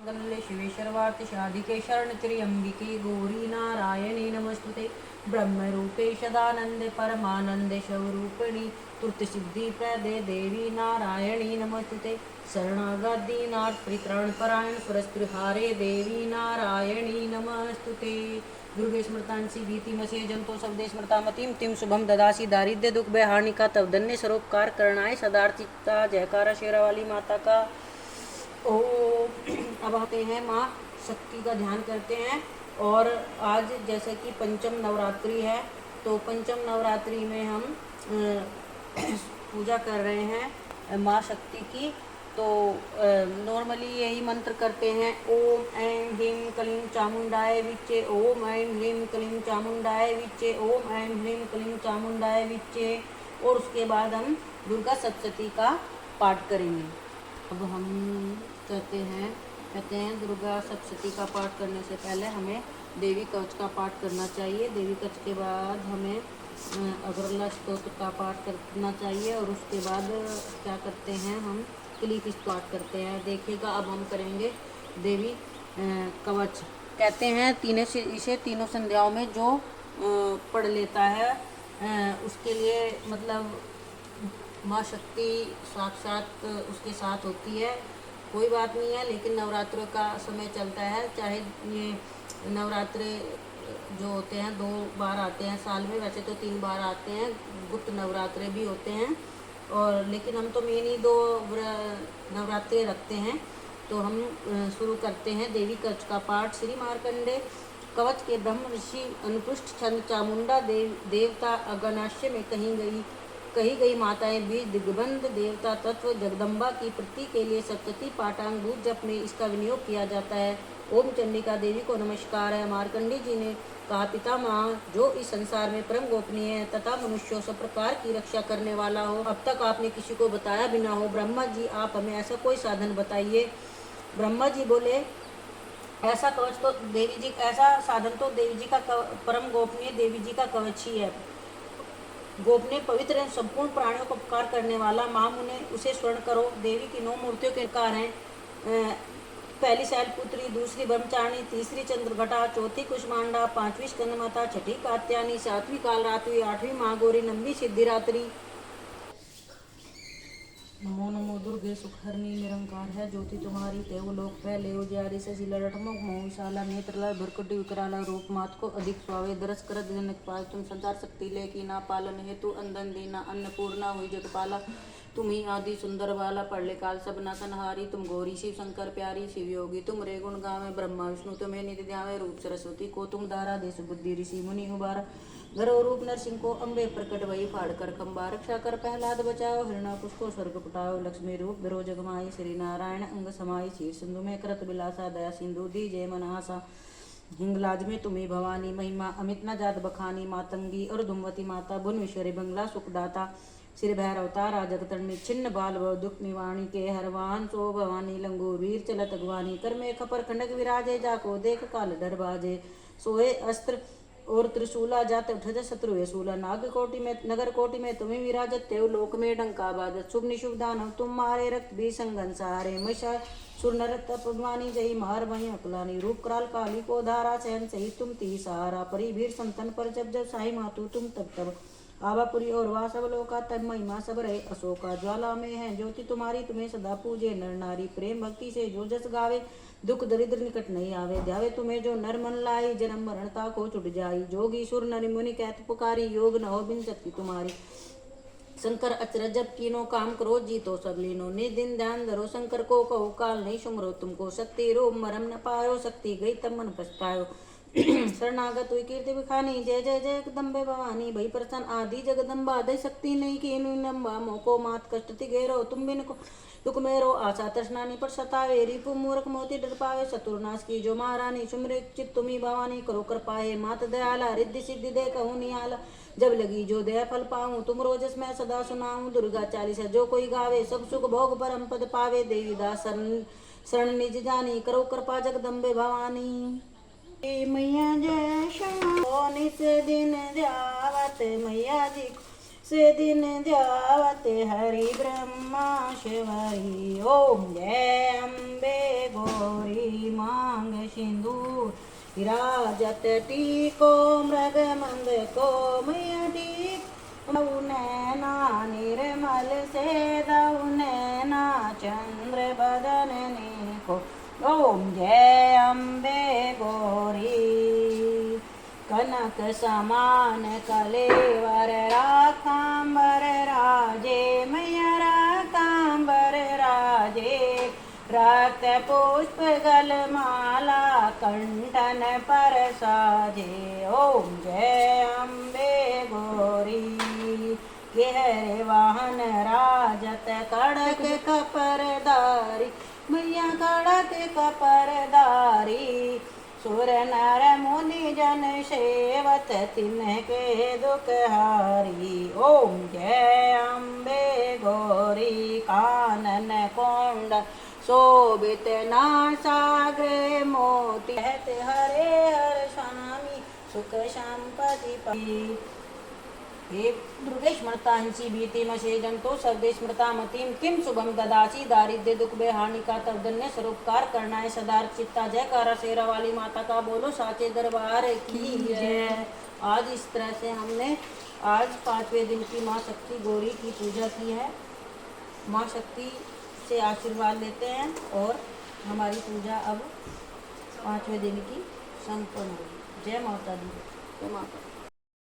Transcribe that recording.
मंगले शिवे सर्वार्थ साधिके शरण त्र्यंबिके गौरी नारायणी नमस्तुते ब्रह्म रूपे सदानंदे परमानंदे स्वरूपिणी तुर्त सिद्धि प्रदे देवी नारायणी नमस्तुते शरणागतिनाथ परित्राण परायण पुरस्पृहारे देवी नारायणी नमस्तुते दुर्गे स्मृतांसी भीतिमसे जंतो शब्दे स्मृतामतिम तिम शुभम ददासी दारिद्र्य दुख बेहानिका तब धन्य सरोपकार करणाए सदार्थिता जयकारा शेरावाली माता का। ओ अब आते हैं माँ शक्ति का ध्यान करते हैं। और आज जैसे कि पंचम नवरात्रि है तो पंचम नवरात्रि में हम पूजा कर रहे हैं माँ शक्ति की। तो नॉर्मली यही मंत्र करते हैं, ओम ऐं ह्रीं क्लीं चामुंडाय विच्चे, ओम ऐं ह्रीं क्लीं चामुंडाय विच्चे, ओम ऐं ह्रीं क्लीं चामुंडाय विच्चे। और उसके बाद हम दुर्गा सप्तशती का पाठ करेंगे। अब हम कहते हैं दुर्गा सप्तशती का पाठ करने से पहले हमें देवी कवच का पाठ करना चाहिए। देवी कवच के बाद हमें अगरला स्तोत्र का पाठ करना चाहिए। और उसके बाद क्या करते हैं, हम क्लीप पाठ करते हैं। देखिएगा अब हम करेंगे देवी कवच। कहते हैं इसे तीनों संध्याओं में जो पढ़ लेता है उसके लिए मतलब माँ शक्ति साक्षात उसके साथ होती है। कोई बात नहीं है, लेकिन नवरात्रों का समय चलता है, चाहे ये नवरात्रे जो होते हैं 2 बार आते हैं साल में, वैसे तो 3 बार आते हैं, गुप्त नवरात्रे भी होते हैं। और लेकिन हम तो मेन ही 2 नवरात्रे रखते हैं। तो हम शुरू करते हैं देवी कवच का पाठ। श्री मार्कंडे कवच के ब्रह्म ऋषि अनुपुष्ट छंद चामुंडा देवता अगनाश्य में कही गई माताएं बीज दिग्बंध देवता तत्व जगदम्बा की प्रति के लिए सप्तती पाठांग भूत जप में इसका विनियोग किया जाता है। ओम चंडिका देवी को नमस्कार है। मार्कंडी जी ने कहा, पिता माँ जो इस संसार में परम गोपनीय है तथा मनुष्यों सब प्रकार की रक्षा करने वाला हो, अब तक आपने किसी को बताया भी ना हो। ब्रह्मा जी आप हमें ऐसा कोई साधन बताइए। ब्रह्मा जी बोले, ऐसा कवच तो देवी जी, ऐसा साधन तो देवी जी का परम गोपनीय देवी जी का कवच ही है। गोपनीय पवित्र संपूर्ण प्राणियों को उपकार करने वाला महामुने उसे स्वर्ण करो। देवी की 9 मूर्तियों के प्रकार हैं, पहली शैलपुत्री, दूसरी ब्रह्मचारिणी, तीसरी चंद्रघटा, चौथी कुष्मांडा, 5वीं स्कंदमाता, छठी कात्यायनी, 7वीं कालरात्रि, 8वीं महागौरी, 9वीं सिद्धिरात्रि। नमो नमो दुर्गे सुखहरणी निरंकार है ज्योति तुम्हारी देव लोक पहले उजियारी सजी लठमुख मोहशाला नेत्रला भुरकुटी विकराला रूप मात को अधिक स्वावे दरस कर जनक पाल तुम संसार शक्ति ले की ना पालन हेतु अंदन दीना अन्नपूर्णा हुई जगपाला तुम ही आदि सुंदर बाला पढ़ ले काल सब नासनहारी तुम गौरी शिव शंकर प्यारी शिव योगी तुम रे गुण गावे ब्रह्मा विष्णु तुम्हें निधि ध्यावे रूप सरस्वती को तुम दारा देश बुद्धि ऋषि मुनि उबारा घरो रूप नरसिंह को अम्बे प्रकट वही फाड़ कर खम्बा रक्षा कर प्रहलाद बचाओ हिरणा पुष्को स्वर्ग पटाओ लक्ष्मी रूप बिरो जगमाई श्री नारायण अंग समाई क्षीर सिंधु में करत बिलासा दया सिंधु दी जय मनासा हिंगलाज में तुम्हें भवानी महिमा अमित न जात बखानी मातंगी और धुमवती माता भुवनेश्वरी बंगला सुखदाता श्री भैरव तारा जगतरणी छिन्न बाल भव दुख निवाणी के हरवान सो भवानी लंगूर वीर चलत अगवानी कर में खपर खंडक विराजे जाको देख काल डर बाजे सोए अस्त्र और त्रिशूला जात उठज शत्रु शूला नगर कोटि में तुम्हें विराजत तेव लोक में डंका बाजत शुभ निशुभ दानव तुम मारे रक्त भी संगन सारे महिषा सुर नर पद्मानी जय मार भई अकलानी रूप कराल काली को धारा सहन सही तुम ती सहारा परी भीर संतन पर जब जब साई मातु तुम तब आवापुरी और वह सब लोका तब महिमा सब रहे अशोका ज्वाला में है ज्योति तुम्हारी तुम्हें सदा पूजे नर नारी प्रेम भक्ति से जो जस गावे दुख दरिद्र निकट नहीं आवे ध्यावे तुम्हें जो नर मन लाई जन्म मरणता को छुट जाई जोगी सुर नर मुनि कहत पुकारी योग न हो बिन शक्ति तुम्हारी शंकर अचरज जब कीनो काम करो जीतो सब लीनो निदिन ध्यान धरो शंकर को कहो काल नहीं सुमरो तुमको शक्ति रूप मरम न पायो शक्ति गई तब मन पछतायो शरणागत हुई कीर्ति बिखानी जय जय जय जगदम्बे भवानी भई प्रसन्न आदि जगदम्बा दय शक्ति नहीं की लंबा मोको मात कष्ट तिगेरो तुम बिन को दुख मेरो आशा तृष्णानी पर सतावे रिपु मूर्ख मोती डर पावे चतुर्नाश की जो महारानी सुमृत चित तुम्ही भवानी करो कर पाए मात दयाला रिद्धि सिद्धि दे कहूँ नियाला जब लगी जो दया फल पाऊं तुम रोजस मैं सदा सुनाऊं दुर्गा 40 जो कोई गावे सब सुख भोग परम पद पावे देवी दास शरण निज जानी करो कृपा जगदम्बे भवानी मैया जय क्षमा नित दिन ध्यावत मैया जी से दिन ध्यावते हरि ब्रह्मा शिवरी। ओम जय अम्बे गौरी मांग सिंदूर विराजत टीको मृग मंद को मैया टीक नैना निर्मल से दौ नैना चंद्र बदन को। ओम जय अम्बे गौरी कनक समान कलेवर राकांबर राजे मैया राकांबर राजे रक्त पुष्प गलमाला कंठन पर साजे। ओम जय अम्बे गौरी गहरे वाहन राजत कड़क कपरदारी मैया कड़क कपरदारी सुर नर मुनि जन सेवत तिनके दुख हारी। ओम जय अम्बे गौरी कानन कोंड शोभित नासाग्रे मोती कहते हरे हर स्वामी सुख संपत्ति पाई। हे दुर्गे स्मृतांसी भीतिमशे जंतो सर्वे स्मृता मतिम किम शुभम ददासी दारिद्र्य दुख बेहानि का तवदन्य स्वरूपकार करना है सदार चित्ता जयकारा शेरा वाली माता का बोलो साचे दरबार की जय। आज इस तरह से हमने आज 5वें दिन की माँ शक्ति गौरी की पूजा की है। माँ शक्ति से आशीर्वाद लेते हैं और हमारी पूजा अब 5वें दिन की संपन्न होगी। जय माता दी। जय माता।